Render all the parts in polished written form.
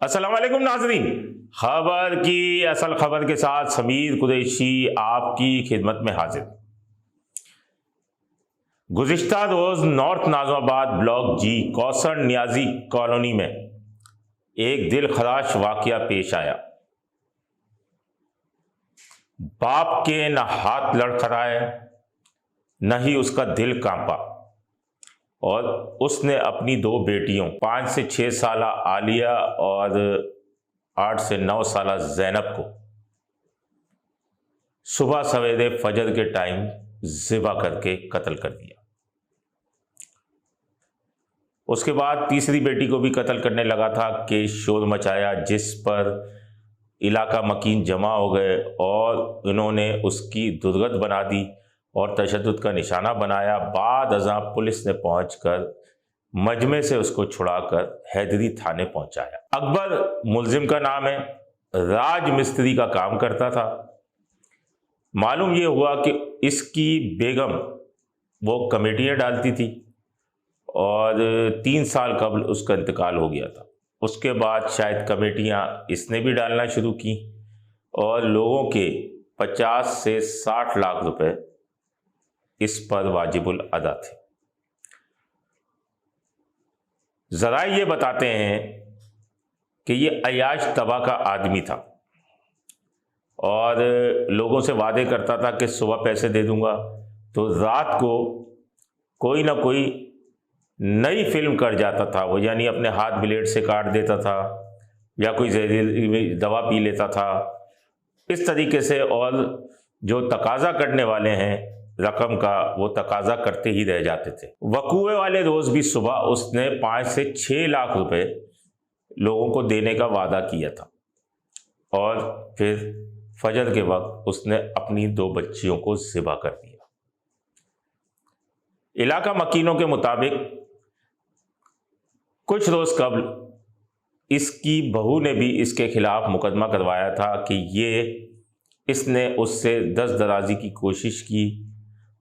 अस्सलाम वालेकुम नाज़रीन, खबर की असल खबर के साथ समीर कुरैशी आपकी खिदमत में हाजिर। गुज़िश्ता रोज north Nazimabad block G Kausar Niazi colony में एक दिल खराश वाक़या पेश आया। बाप के न हाथ लड़खड़ाए न ही उसका दिल कांपा और उसने अपनी दो बेटियों 5 से 6 साल आलिया और 8 से 9 साल ज़ैनब को सुबह सवेरे फजर के टाइम ज़िबा करके कत्ल कर दिया। उसके बाद तीसरी बेटी को भी कत्ल करने लगा था कि शोर मचाया, जिस पर इलाका मकीन जमा हो गए और इन्होंने उसकी दुर्गत बना दी और तशद्दुद का निशाना बनाया। बाद अज़ां पुलिस ने पहुंचकर मजमे से उसको छुड़ाकर हैदरी थाने पहुंचाया। अकबर मुल्जिम का नाम है, राज मिस्त्री का काम करता था। मालूम ये हुआ कि इसकी बेगम वो कमेटियाँ डालती थी और 3 साल कबल उसका इंतकाल हो गया था। उसके बाद शायद कमेटियाँ इसने भी डालना शुरू की और लोगों के 50 से 60 लाख रुपए इस पर वाजिबुल अदा थे। ज़रा ये बताते हैं कि ये अयाश तबा का आदमी था और लोगों से वादे करता था कि सुबह पैसे दे दूंगा, तो रात को कोई ना कोई नई फिल्म कर जाता था वो, यानी अपने हाथ ब्लेड से काट देता था या कोई जहरीली दवा पी लेता था इस तरीके से। और जो तकाजा करने वाले हैं रकम का, वो तकाजा करते ही रह जाते थे। वकूए वाले रोज़ भी सुबह उसने 5 से 6 लाख रुपए लोगों को देने का वादा किया था और फिर फजर के वक्त उसने अपनी 2 बच्चियों को ज़िबा कर दिया। इलाका मकीनों के मुताबिक कुछ रोज़ कबल इसकी बहू ने भी इसके खिलाफ मुकदमा करवाया था कि इसने उससे दस्तदराजी की कोशिश की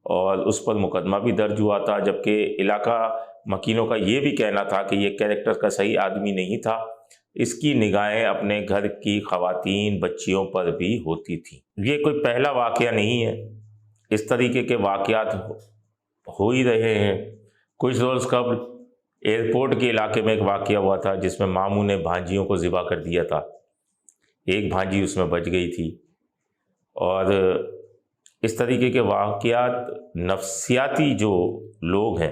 और उस पर मुकदमा भी दर्ज हुआ था। जबकि इलाका मकीनों का ये भी कहना था कि ये कैरेक्टर का सही आदमी नहीं था, इसकी निगाहें अपने घर की ख़वातीन बच्चियों पर भी होती थी। ये कोई पहला वाक़या नहीं है, इस तरीके के वाक़यात हो ही रहे हैं। कुछ रोज़ कबल एयरपोर्ट के इलाके में एक वाक़या हुआ था जिसमें मामू ने भांजियों को ज़िबा कर दिया था। एक भांजी उसमें बच गई थी। और इस तरीके के वाक़यात नफ्सियाती जो लोग हैं,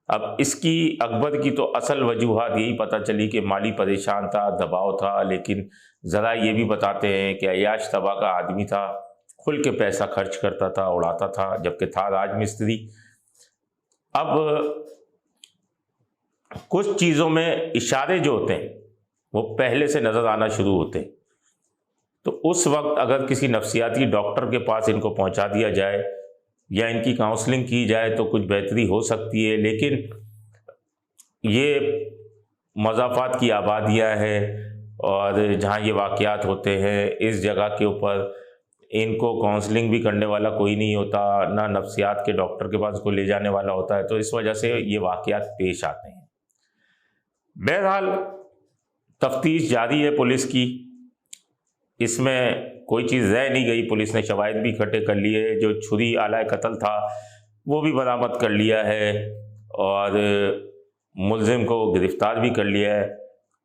अब इसकी अकबर की तो असल वजूहात यही पता चली कि माली परेशान था, दबाव था, लेकिन ज़रा ये भी बताते हैं कि अयाश तबा का आदमी था, खुल के पैसा खर्च करता था, उड़ाता था, जबकि था राज मिस्त्री। अब कुछ चीज़ों में इशारे जो होते हैं वो पहले से नज़र आना शुरू होते हैं, तो उस वक्त अगर किसी नफ्सियाती डॉक्टर के पास इनको पहुंचा दिया जाए या इनकी काउंसलिंग की जाए तो कुछ बेहतरी हो सकती है। लेकिन ये मज़ाफ़ात की आबादियाँ हैं और जहाँ ये वाक़यात होते हैं इस जगह के ऊपर इनको काउंसलिंग भी करने वाला कोई नहीं होता, ना नफ्सियात के डॉक्टर के पास को ले जाने वाला होता है, तो इस वजह से ये वाक़यात पेश आते हैं। बहरहाल तफ्तीश जारी है पुलिस की, इसमें कोई चीज़ रह नहीं गई। पुलिस ने शवाहिद भी इकट्ठे कर लिए, जो छुरी आला कत्ल था वो भी बरामद कर लिया है और मुल्ज़िम को गिरफ़्तार भी कर लिया है।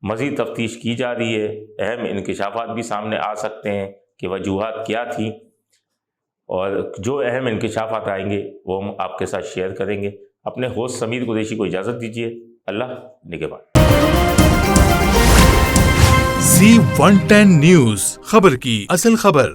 मज़ीद तफ्तीश की जा रही है, अहम इंकशाफात भी सामने आ सकते हैं कि वजूहात क्या थी, और जो अहम इंकशाफात आएंगे वो हम आपके साथ शेयर करेंगे। अपने होस्ट समीर कुरैशी को इजाज़त दीजिए। अल्लाह निगहबान। Z110 न्यूज़, खबर की असल खबर।